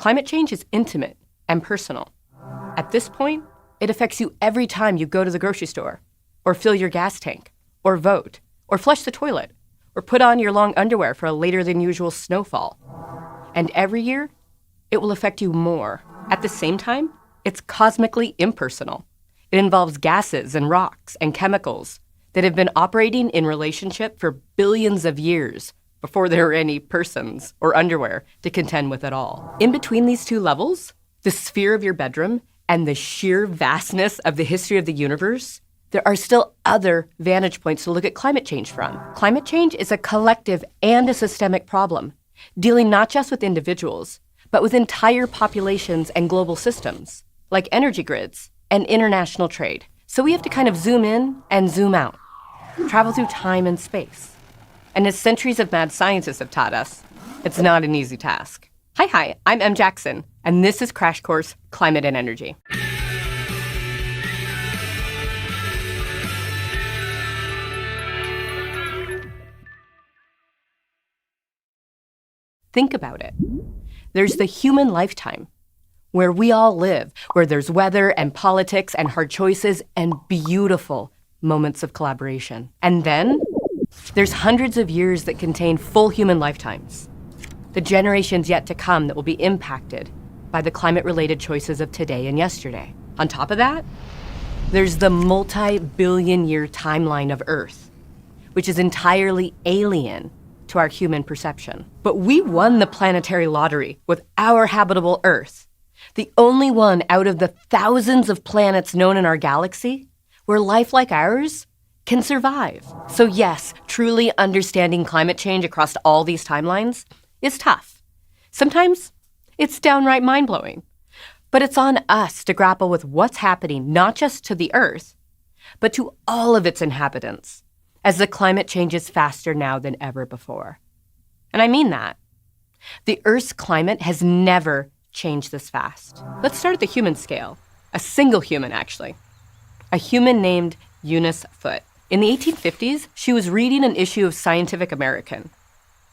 Climate change is intimate and personal. At this point, it affects you every time you go to the grocery store, or fill your gas tank, or vote, or flush the toilet, or put on your long underwear for a later than usual snowfall. And every year, it will affect you more. At the same time, it's cosmically impersonal. It involves gases and rocks and chemicals that have been operating in relationship for billions of years before there were any persons or underwear to contend with at all. In between these two levels, the sphere of your bedroom and the sheer vastness of the history of the universe, there are still other vantage points to look at climate change from. Climate change is a collective and a systemic problem, dealing not just with individuals, but with entire populations and global systems, like energy grids and international trade. So we have to kind of zoom in and zoom out, travel through time and space. And as centuries of mad scientists have taught us, it's not an easy task. Hi, I'm M. Jackson, and this is Crash Course Climate and Energy. Think about it. There's the human lifetime, where we all live, where there's weather and politics and hard choices and beautiful moments of collaboration. And then there's hundreds of years that contain full human lifetimes, the generations yet to come that will be impacted by the climate-related choices of today and yesterday. On top of that, there's the multi-billion-year timeline of Earth, which is entirely alien to our human perception. But we won the planetary lottery with our habitable Earth, the only one out of the thousands of planets known in our galaxy where life like ours can survive. So yes, truly understanding climate change across all these timelines is tough. Sometimes it's downright mind-blowing. But it's on us to grapple with what's happening not just to the Earth, but to all of its inhabitants, as the climate changes faster now than ever before. And I mean that. The Earth's climate has never changed this fast. Let's start at the human scale. A single human, actually. A human named Eunice Foote. In the 1850s, she was reading an issue of Scientific American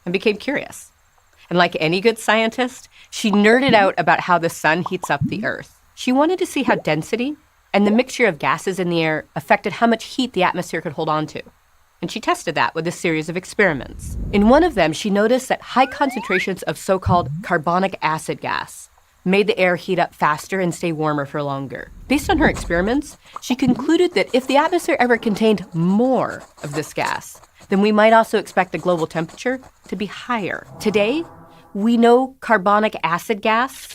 and became curious. And like any good scientist, she nerded out about how the sun heats up the Earth. She wanted to see how density and the mixture of gases in the air affected how much heat the atmosphere could hold on to. And she tested that with a series of experiments. In one of them, she noticed that high concentrations of so-called carbonic acid gas made the air heat up faster and stay warmer for longer. Based on her experiments, she concluded that if the atmosphere ever contained more of this gas, then we might also expect the global temperature to be higher. Today, we know carbonic acid gas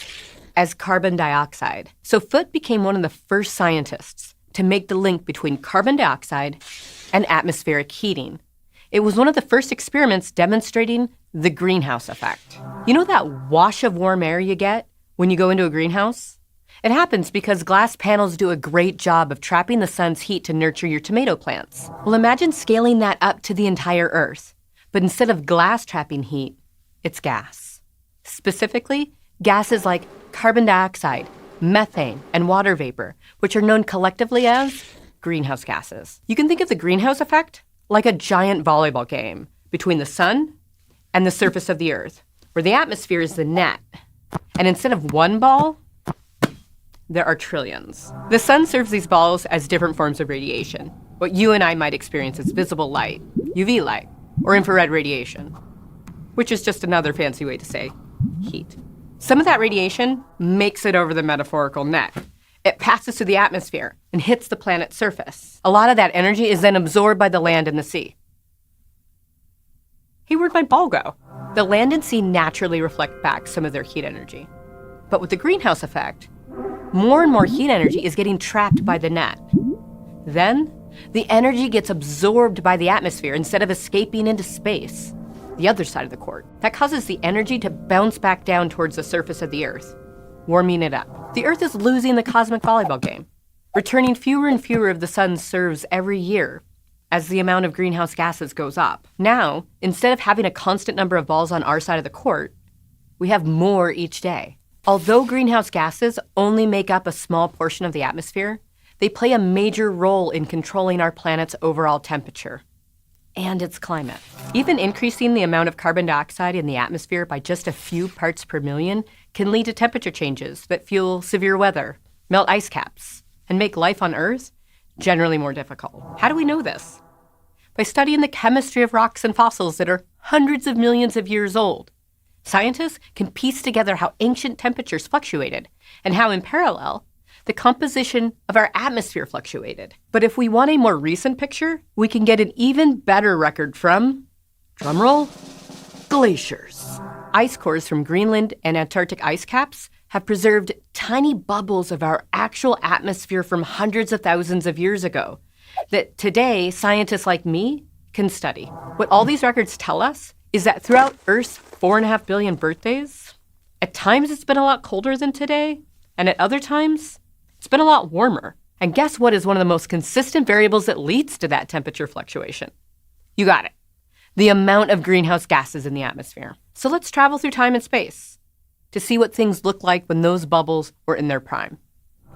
as carbon dioxide. So Foote became one of the first scientists to make the link between carbon dioxide and atmospheric heating. It was one of the first experiments demonstrating the greenhouse effect. You know that wash of warm air you get when you go into a greenhouse? It happens because glass panels do a great job of trapping the sun's heat to nurture your tomato plants. Well, imagine scaling that up to the entire Earth. But instead of glass trapping heat, it's gas. Specifically, gases like carbon dioxide, methane, and water vapor, which are known collectively as greenhouse gases. You can think of the greenhouse effect like a giant volleyball game between the sun and the surface of the Earth, where the atmosphere is the net. And instead of one ball, there are trillions. The sun serves these balls as different forms of radiation, what you and I might experience as visible light, UV light, or infrared radiation, which is just another fancy way to say heat. Some of that radiation makes it over the metaphorical net. It passes through the atmosphere and hits the planet's surface. A lot of that energy is then absorbed by the land and the sea. Hey, where'd my ball go? The land and sea naturally reflect back some of their heat energy. But with the greenhouse effect, more and more heat energy is getting trapped by the net. Then, the energy gets absorbed by the atmosphere instead of escaping into space, the other side of the court. That causes the energy to bounce back down towards the surface of the Earth, warming it up. The Earth is losing the cosmic volleyball game, returning fewer and fewer of the sun's serves every year as the amount of greenhouse gases goes up. Now, instead of having a constant number of balls on our side of the court, we have more each day. Although greenhouse gases only make up a small portion of the atmosphere, they play a major role in controlling our planet's overall temperature. and its climate. Even increasing the amount of carbon dioxide in the atmosphere by just a few parts per million can lead to temperature changes that fuel severe weather, melt ice caps, and make life on Earth generally more difficult. How do we know this? By studying the chemistry of rocks and fossils that are hundreds of millions of years old. Scientists can piece together how ancient temperatures fluctuated and how, in parallel, the composition of our atmosphere fluctuated. But if we want a more recent picture, we can get an even better record from, drumroll, glaciers. Ice cores from Greenland and Antarctic ice caps have preserved tiny bubbles of our actual atmosphere from hundreds of thousands of years ago that today scientists like me can study. What all these records tell us is that throughout Earth's 4.5 billion birthdays, at times it's been a lot colder than today, and at other times, it's been a lot warmer. And guess what is one of the most consistent variables that leads to that temperature fluctuation? You got it. The amount of greenhouse gases in the atmosphere. So let's travel through time and space to see what things look like when those bubbles were in their prime.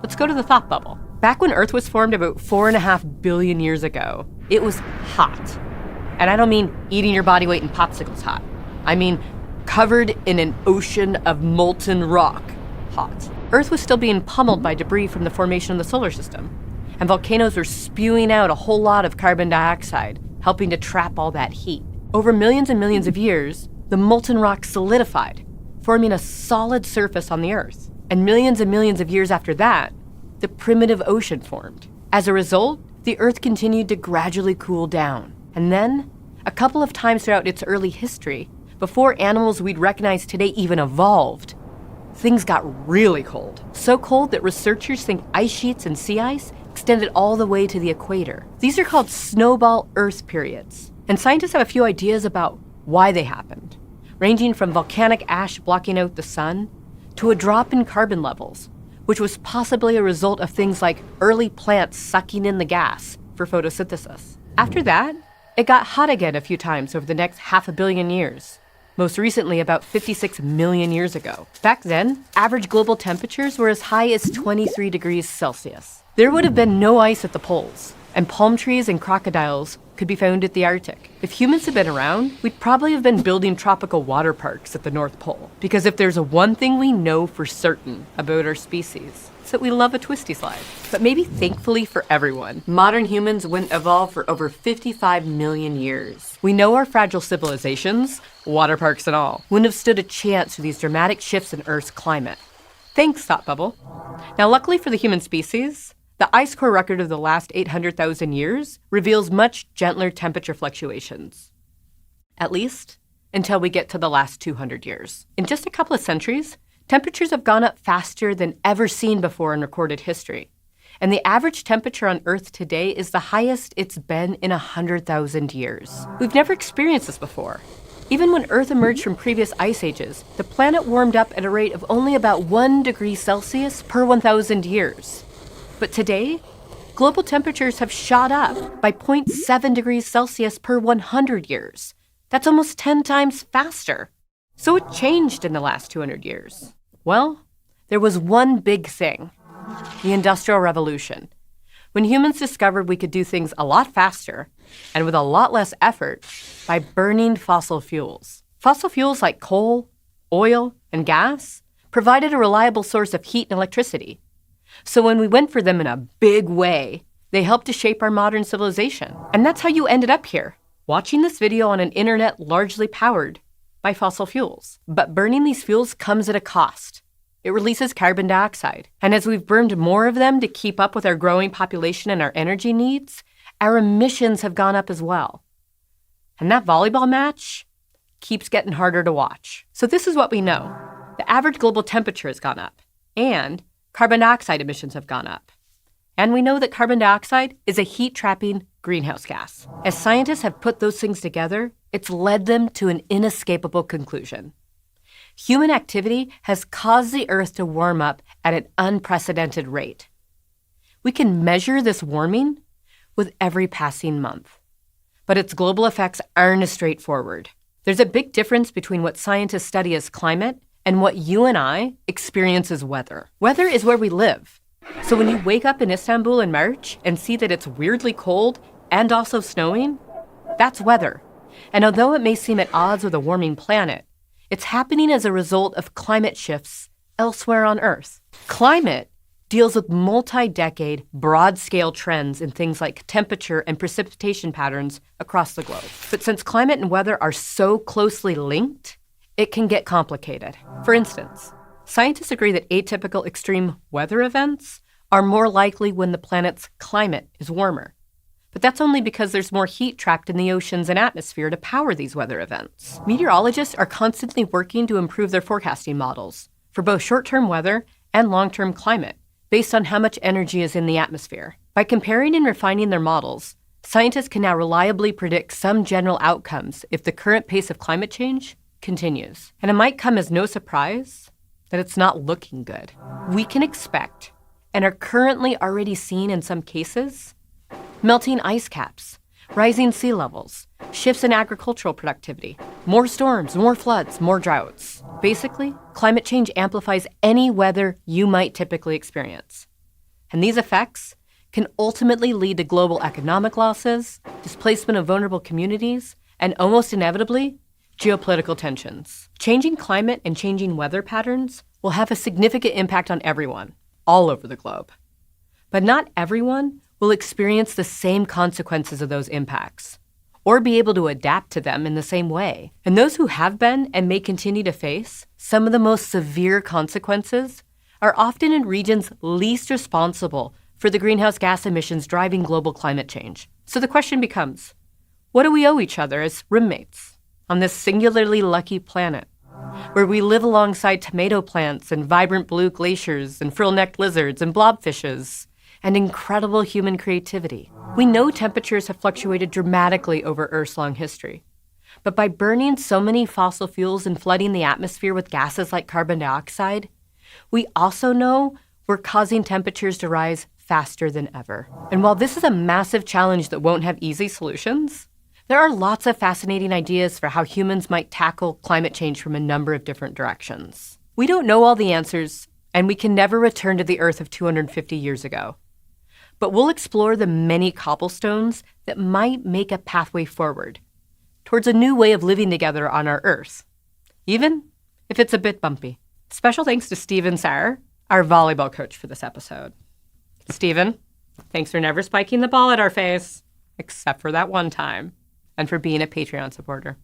Let's go to the thought bubble. Back when Earth was formed about 4.5 billion years ago, it was hot. And I don't mean eating your body weight in popsicles hot. I mean covered in an ocean of molten rock hot. Earth was still being pummeled by debris from the formation of the solar system. And volcanoes were spewing out a whole lot of carbon dioxide, helping to trap all that heat. Over millions and millions of years, the molten rock solidified, forming a solid surface on the Earth. And millions of years after that, the primitive ocean formed. As a result, the Earth continued to gradually cool down. And then, a couple of times throughout its early history, before animals we'd recognize today even evolved, things got really cold. So cold that researchers think ice sheets and sea ice extended all the way to the equator. These are called snowball Earth periods. And scientists have a few ideas about why they happened, ranging from volcanic ash blocking out the sun to a drop in carbon levels, which was possibly a result of things like early plants sucking in the gas for photosynthesis. After that, it got hot again a few times over the next 500 million years, most recently about 56 million years ago. Back then, average global temperatures were as high as 23 degrees Celsius. There would have been no ice at the poles, and palm trees and crocodiles could be found at the Arctic. If humans had been around, we'd probably have been building tropical water parks at the North Pole. Because if there's one thing we know for certain about our species, it's that we love a twisty slide. But maybe thankfully for everyone, modern humans wouldn't evolve for over 55 million years. We know our fragile civilizations, water parks and all, wouldn't have stood a chance for these dramatic shifts in Earth's climate. Thanks, Thought Bubble. Now, luckily for the human species, the ice core record of the last 800,000 years reveals much gentler temperature fluctuations. At least, until we get to the last 200 years. In just a couple of centuries, temperatures have gone up faster than ever seen before in recorded history. And the average temperature on Earth today is the highest it's been in 100,000 years. We've never experienced this before. Even when Earth emerged from previous ice ages, the planet warmed up at a rate of only about 1 degree Celsius per 1,000 years. But today, global temperatures have shot up by 0.7 degrees Celsius per 100 years. That's almost 10 times faster. So what changed in the last 200 years? Well, there was one big thing, the Industrial Revolution. When humans discovered we could do things a lot faster and with a lot less effort by burning fossil fuels. Fossil fuels like coal, oil, and gas provided a reliable source of heat and electricity. So when we went for them in a big way, they helped to shape our modern civilization. And that's how you ended up here, watching this video on an internet largely powered by fossil fuels. But burning these fuels comes at a cost. It releases carbon dioxide. And as we've burned more of them to keep up with our growing population and our energy needs, our emissions have gone up as well. And that volleyball match keeps getting harder to watch. So this is what we know. The average global temperature has gone up, and carbon dioxide emissions have gone up. And we know that carbon dioxide is a heat-trapping greenhouse gas. As scientists have put those things together, it's led them to an inescapable conclusion. Human activity has caused the Earth to warm up at an unprecedented rate. We can measure this warming with every passing month. But its global effects aren't as straightforward. There's a big difference between what scientists study as climate and what you and I experience as weather. Weather is where we live. So when you wake up in Istanbul in March and see that it's weirdly cold and also snowing, That's weather. And although it may seem at odds with a warming planet, it's happening as a result of climate shifts elsewhere on Earth. Climate deals with multi-decade, broad-scale trends in things like temperature and precipitation patterns across the globe. But since climate and weather are so closely linked, it can get complicated. For instance, scientists agree that atypical extreme weather events are more likely when the planet's climate is warmer. But that's only because there's more heat trapped in the oceans and atmosphere to power these weather events. Meteorologists are constantly working to improve their forecasting models for both short-term weather and long-term climate, based on how much energy is in the atmosphere. By comparing and refining their models, scientists can now reliably predict some general outcomes if the current pace of climate change continues. And it might come as no surprise that it's not looking good. We can expect, and are currently already seeing in some cases, melting ice caps, rising sea levels, shifts in agricultural productivity, more storms, more floods, more droughts. Basically, climate change amplifies any weather you might typically experience. And these effects can ultimately lead to global economic losses, displacement of vulnerable communities, and almost inevitably, geopolitical tensions. Changing climate and changing weather patterns will have a significant impact on everyone, all over the globe. But not everyone will experience the same consequences of those impacts, or be able to adapt to them in the same way. And those who have been and may continue to face some of the most severe consequences are often in regions least responsible for the greenhouse gas emissions driving global climate change. So the question becomes, what do we owe each other as roommates on this singularly lucky planet, where we live alongside tomato plants and vibrant blue glaciers and frill-necked lizards and blobfishes and incredible human creativity? We know temperatures have fluctuated dramatically over Earth's long history. But by burning so many fossil fuels and flooding the atmosphere with gases like carbon dioxide, we also know we're causing temperatures to rise faster than ever. And while this is a massive challenge that won't have easy solutions, there are lots of fascinating ideas for how humans might tackle climate change from a number of different directions. We don't know all the answers, and we can never return to the Earth of 250 years ago. But we'll explore the many cobblestones that might make a pathway forward towards a new way of living together on our Earth, even if it's a bit bumpy. Special thanks to Steven Saar, our volleyball coach for this episode. Steven, thanks for never spiking the ball at our face, except for that one time, and for being a Patreon supporter.